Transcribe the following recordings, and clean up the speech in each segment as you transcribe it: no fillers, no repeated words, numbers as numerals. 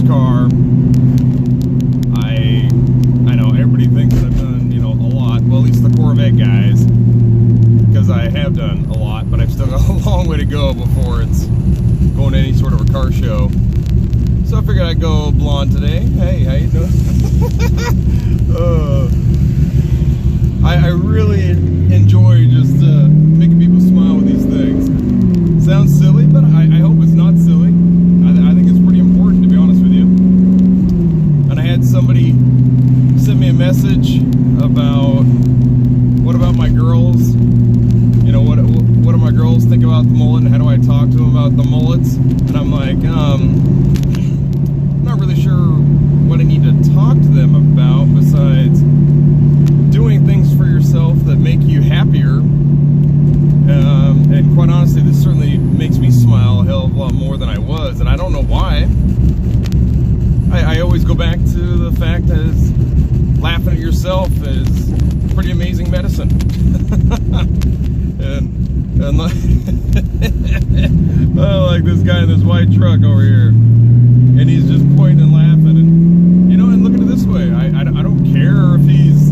car. I know everybody thinks I've done, you know, a lot. Well, at least the Corvette guys, because I have done a lot, but I've still got a long way to go before it's going to any sort of a car show. So I figured I'd go blonde today. Hey, how you doing? I really enjoy just making people smile with these things. Sounds silly, but I hope it's not silly. I think it's pretty important, to be honest with you. And I had somebody send me a message about, what about my girls? You know, what do my girls think about the mullet, and how do I talk to them about the mullets? And I'm like, I'm not really sure what I need to talk to them about besides doing things for yourself that make you happier. And quite honestly, this certainly makes me smile a hell of a lot more than I was, and I don't know why. I always go back to the fact that laughing at yourself is pretty amazing medicine. and like, oh, like this guy in this white truck over here, and he's just pointing and laughing, and you know, and look at it this way, I don't care if he's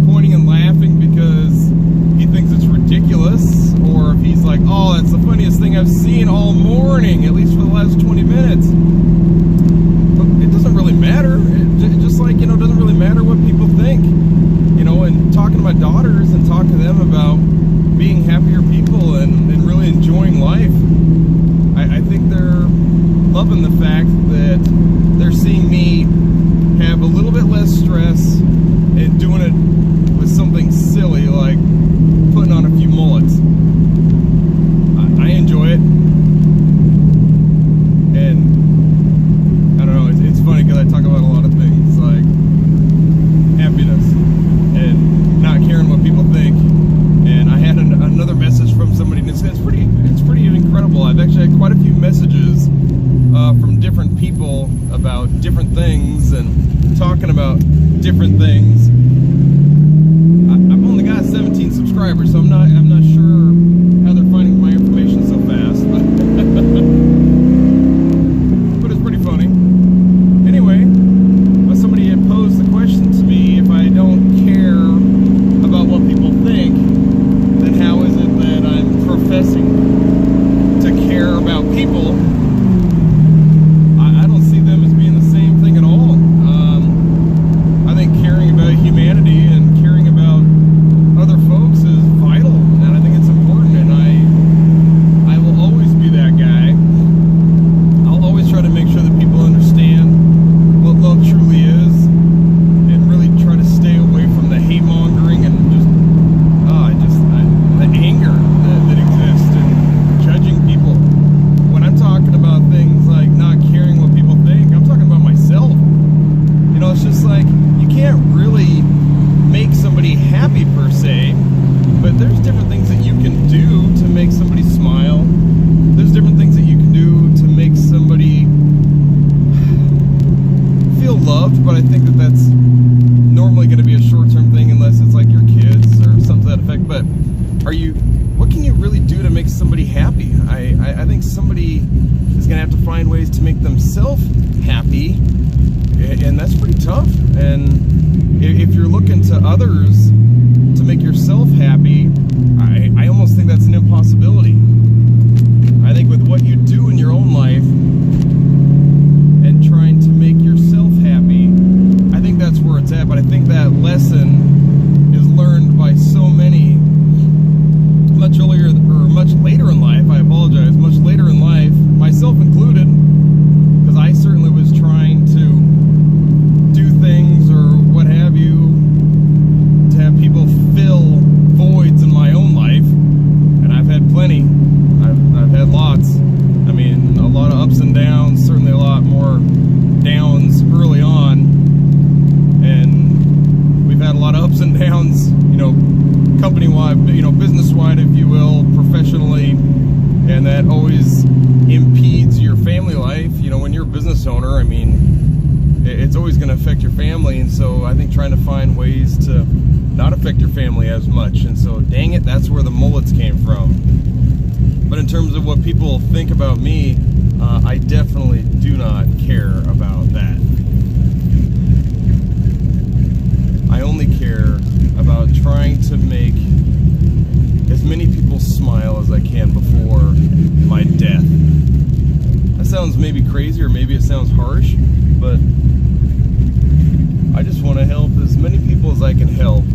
pointing and laughing because he thinks it's ridiculous, or if he's like, oh, that's the funniest thing I've seen all morning, at least for the last 20 minutes. But it doesn't really matter. It just like, you know, it doesn't really matter what people think. You know, and talking to my daughters and talking to them about being happier people and really enjoying life, I think they're loving the fact that they're seeing me have a little bit less stress and doing it with something silly like putting on a few mullets. I enjoy it, and I don't know, it's funny because I talk about a lot of things like happiness and not caring what people think. And I had another message from somebody, and it's pretty incredible. I've actually had quite a few messages from different people about different things and talking about different things. I've only got 17 subscribers, so I'm not sure how they're finding my information so fast, but it's pretty funny. Anyway, somebody had posed the question to me, if I don't care about what people think, then how is it that I'm professing to care about people? I don't see them as being the same thing at all. I think caring about humanity and caring about other folks is vital, and I think it's important, and I will always be that guy. I'll always try to make sure that people understand what love truly is, and really try to stay away from the hate mongering and the anger that exists and judging people. When I'm talking about things like not caring what people think, I'm talking about myself. You know, it's just like, you can't really make somebody happy per se, but there's different things that you can do to make somebody smile. There's different things that you can do to make somebody feel loved, but I think that that's normally going to be a short-term thing unless it's like your kids or something to that effect. But what can you really do to make somebody happy? I think somebody is going to have to find ways to make themselves happy, and that's pretty tough. And if you're looking to others to make yourself happy, I almost think that's an impossibility. I think with what you do in your own life and trying to make yourself happy, I think that's where it's at. But I think that lesson is learned by so many much earlier, or much later in life. I apologize, much later in life, myself included, because I certainly was trying to do things or what have you to have people fill voids in my own life, and I've had plenty. I've had lots. I mean, a lot of ups and downs, certainly a lot more downs early on, and we've had a lot of ups and downs, you know, company-wide, you know, business-wide, if you will, professionally, and that always impedes your family life. You know, when you're a business owner, I mean, it's always going to affect your family, and so I think trying to find ways to not affect your family as much, and so dang it, that's where the mullets came from. But in terms of what people think about me, I definitely do not care about that. I only care about trying to make as many people smile as I can before my death. That sounds maybe crazy, or maybe it sounds harsh, but I just want to help as many people as I can help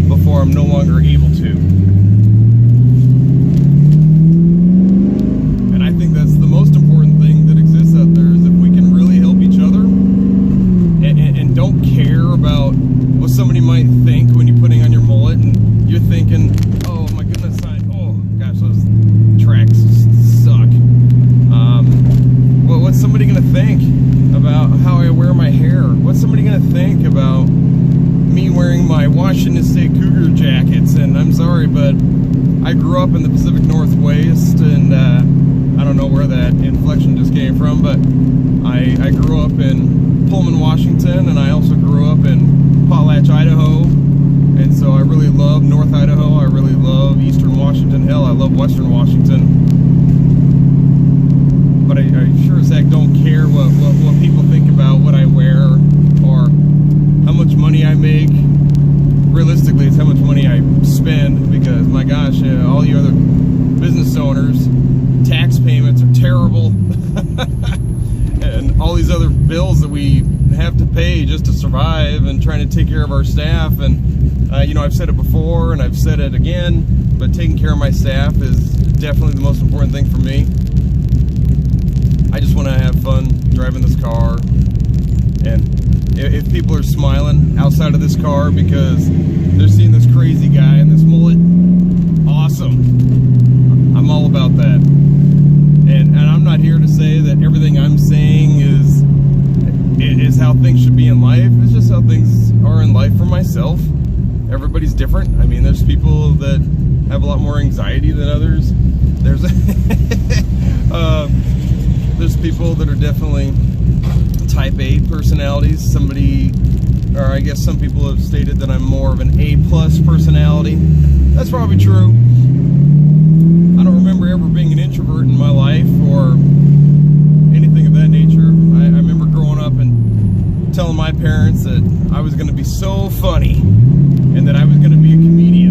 before I'm no longer able to. And I think that's the most important thing that exists out there, is if we can really help each other and don't care about what somebody might think when you're putting on your mullet and you're thinking, oh my goodness, oh gosh, those tracks suck. Well, what's somebody gonna think about how I wear my hair? What's somebody gonna think about me wearing my Washington State Cougar jackets? And I'm sorry, but I grew up in the Pacific Northwest, and I don't know where that inflection just came from, but I grew up in Pullman, Washington, and I also grew up in Potlatch, Idaho, and so I really love North Idaho. I really love Eastern Washington. Hell, I love Western Washington. But I sure as heck don't care what people think about what I wear or how much money I make. Realistically, it's how much money I spend, because my gosh, all you other business owners, tax payments are terrible. And all these other bills that we have to pay just to survive and trying to take care of our staff. And you know, I've said it before and I've said it again, but taking care of my staff is definitely the most important thing for me. I just want to have fun driving this car, and if people are smiling outside of this car because they're seeing this crazy guy in this mullet, awesome. I'm all about that. And I'm not here to say that everything I'm saying is how things should be in life. It's just how things are in life for myself. Everybody's different. I mean, there's people that have a lot more anxiety than others. There's people that are definitely type A personalities. I guess some people have stated that I'm more of an A+ personality. That's probably true. I don't remember ever being an introvert in my life or anything of that nature. I remember growing up and telling my parents that I was going to be so funny and that I was going to be a comedian.